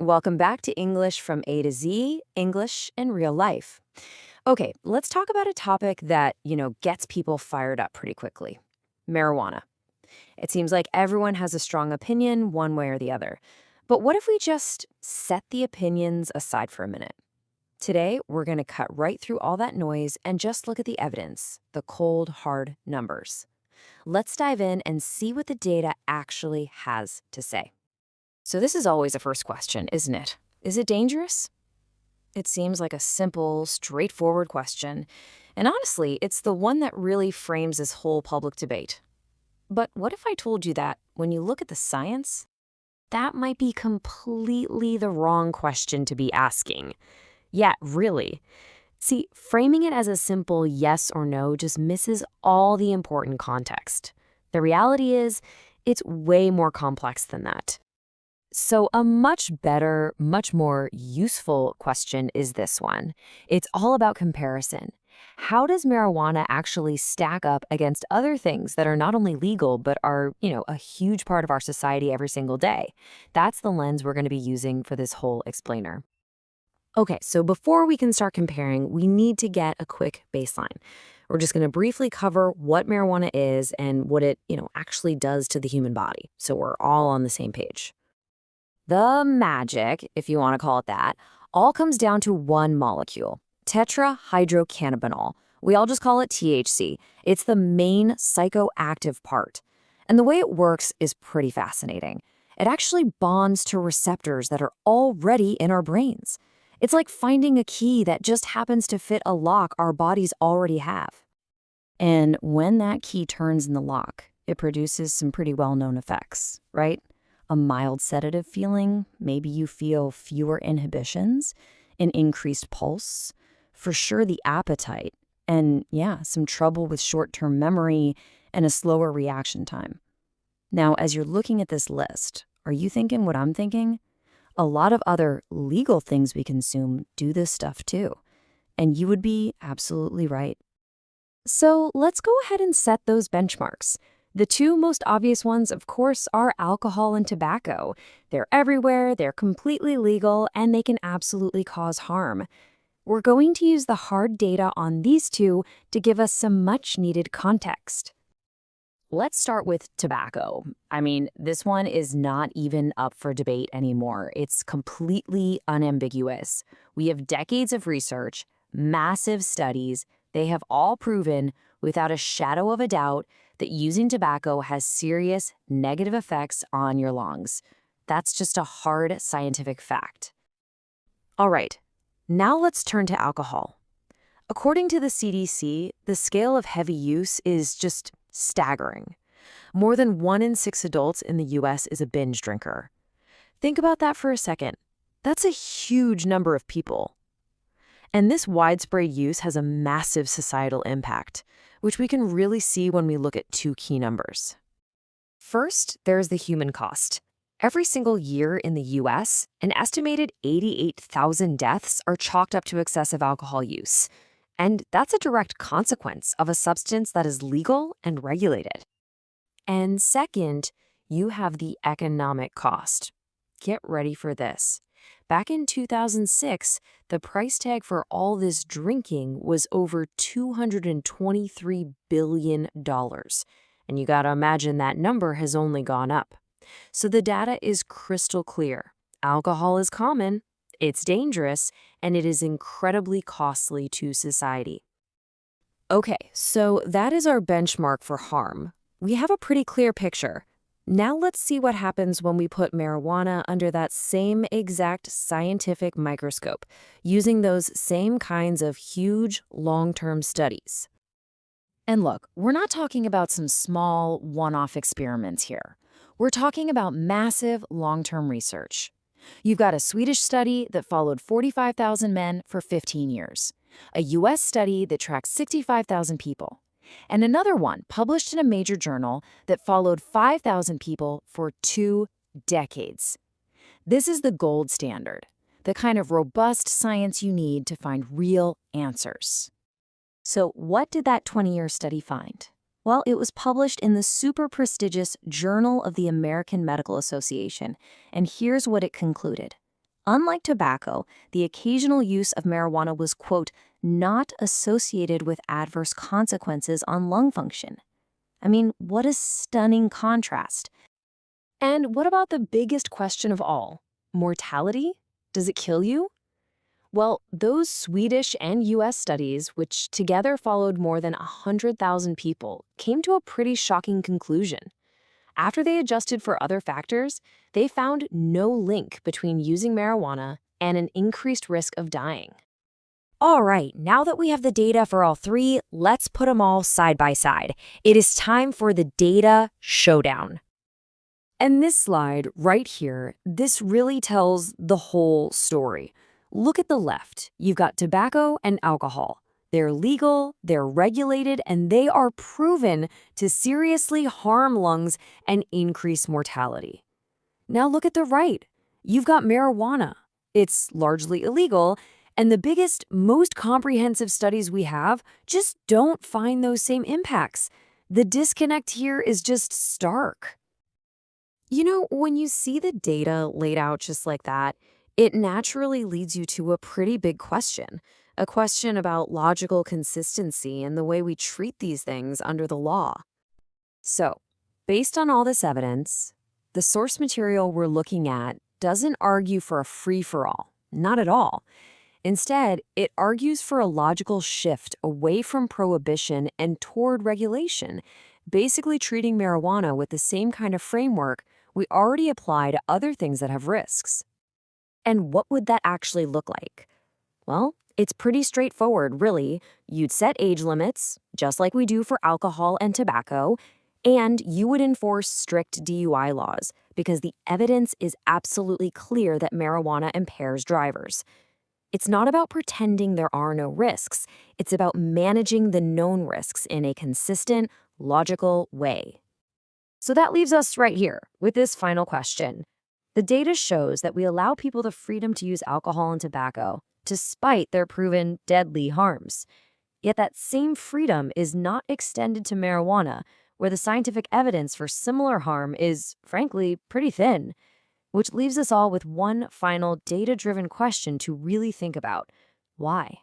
Welcome back to English from A to Z, English in real life. Okay, let's talk about a topic that, gets people fired up pretty quickly. Marijuana. It seems like everyone has a strong opinion one way or the other. But what if we just set the opinions aside for a minute? Today, we're going to cut right through all that noise and just look at the evidence, the cold, hard numbers. Let's dive in and see what the data actually has to say. So this is always a first question, isn't it? Is it dangerous? It seems like a simple, straightforward question. And honestly, it's the one that really frames this whole public debate. But what if I told you that when you look at the science, that might be completely the wrong question to be asking? Yeah, really. See, framing it as a simple yes or no just misses all the important context. The reality is, it's way more complex than that. So a much better, much more useful question is this one. It's all about comparison. How does marijuana actually stack up against other things that are not only legal, but are, a huge part of our society every single day? That's the lens we're going to be using for this whole explainer. Okay, so before we can start comparing, we need to get a quick baseline. We're just going to briefly cover what marijuana is and what it, actually does to the human body, so we're all on the same page. The magic, if you want to call it that, all comes down to one molecule, tetrahydrocannabinol. We all just call it THC. It's the main psychoactive part. And the way it works is pretty fascinating. It actually bonds to receptors that are already in our brains. It's like finding a key that just happens to fit a lock our bodies already have. And when that key turns in the lock, it produces some pretty well-known effects, right? A mild sedative feeling, maybe you feel fewer inhibitions, an increased pulse, for sure the appetite, and some trouble with short-term memory and a slower reaction time. Now, as you're looking at this list, are you thinking what I'm thinking? A lot of other legal things we consume do this stuff too, and you would be absolutely right. So let's go ahead and set those benchmarks. The two most obvious ones, of course, are alcohol and tobacco. They're everywhere, they're completely legal, and they can absolutely cause harm. We're going to use the hard data on these two to give us some much-needed context. Let's start with tobacco. I mean, this one is not even up for debate anymore. It's completely unambiguous. We have decades of research, massive studies. They have all proven, without a shadow of a doubt, that using tobacco has serious negative effects on your lungs. That's just a hard scientific fact. All right, now let's turn to alcohol. According to the CDC, the scale of heavy use is just staggering. More than 1 in 6 adults in the US is a binge drinker. Think about that for a second. That's a huge number of people. And this widespread use has a massive societal impact, which we can really see when we look at two key numbers. First, there's the human cost. Every single year in the US, an estimated 88,000 deaths are chalked up to excessive alcohol use. And that's a direct consequence of a substance that is legal and regulated. And second, you have the economic cost. Get ready for this. Back in 2006, the price tag for all this drinking was over $223 billion. And you gotta imagine that number has only gone up. So the data is crystal clear. Alcohol is common, it's dangerous, and it is incredibly costly to society. Okay, so that is our benchmark for harm. We have a pretty clear picture. Now let's see what happens when we put marijuana under that same exact scientific microscope, using those same kinds of huge, long-term studies. And look, we're not talking about some small, one-off experiments here. We're talking about massive, long-term research. You've got a Swedish study that followed 45,000 men for 15 years, a US study that tracked 65,000 people, and another one published in a major journal that followed 5,000 people for 2 decades. This is the gold standard, the kind of robust science you need to find real answers. So what did that 20-year study find? Well, it was published in the super prestigious Journal of the American Medical Association, and here's what it concluded. Unlike tobacco, the occasional use of marijuana was, quote, not associated with adverse consequences on lung function. I mean, what a stunning contrast. And what about the biggest question of all? Mortality? Does it kill you? Well, those Swedish and US studies, which together followed more than 100,000 people, came to a pretty shocking conclusion. After they adjusted for other factors, they found no link between using marijuana and an increased risk of dying. All right, now that we have the data for all three, let's put them all side by side. It is time for the data showdown. And this slide right here, this really tells the whole story. Look at the left. You've got tobacco and alcohol. They're legal, they're regulated, and they are proven to seriously harm lungs and increase mortality. Now look at the right. You've got marijuana. It's largely illegal, and the biggest, most comprehensive studies we have just don't find those same impacts. The disconnect here is just stark. You know, when you see the data laid out just like that, it naturally leads you to a pretty big question. A question about logical consistency in the way we treat these things under the law. So, based on all this evidence, the source material we're looking at doesn't argue for a free-for-all. Not at all. Instead, it argues for a logical shift away from prohibition and toward regulation, basically treating marijuana with the same kind of framework we already apply to other things that have risks. And what would that actually look like? Well, it's pretty straightforward, really. You'd set age limits, just like we do for alcohol and tobacco, and you would enforce strict DUI laws because the evidence is absolutely clear that marijuana impairs drivers. It's not about pretending there are no risks. It's about managing the known risks in a consistent, logical way. So that leaves us right here with this final question. The data shows that we allow people the freedom to use alcohol and tobacco, despite their proven deadly harms. Yet that same freedom is not extended to marijuana, where the scientific evidence for similar harm is, frankly, pretty thin. Which leaves us all with one final data-driven question to really think about. Why?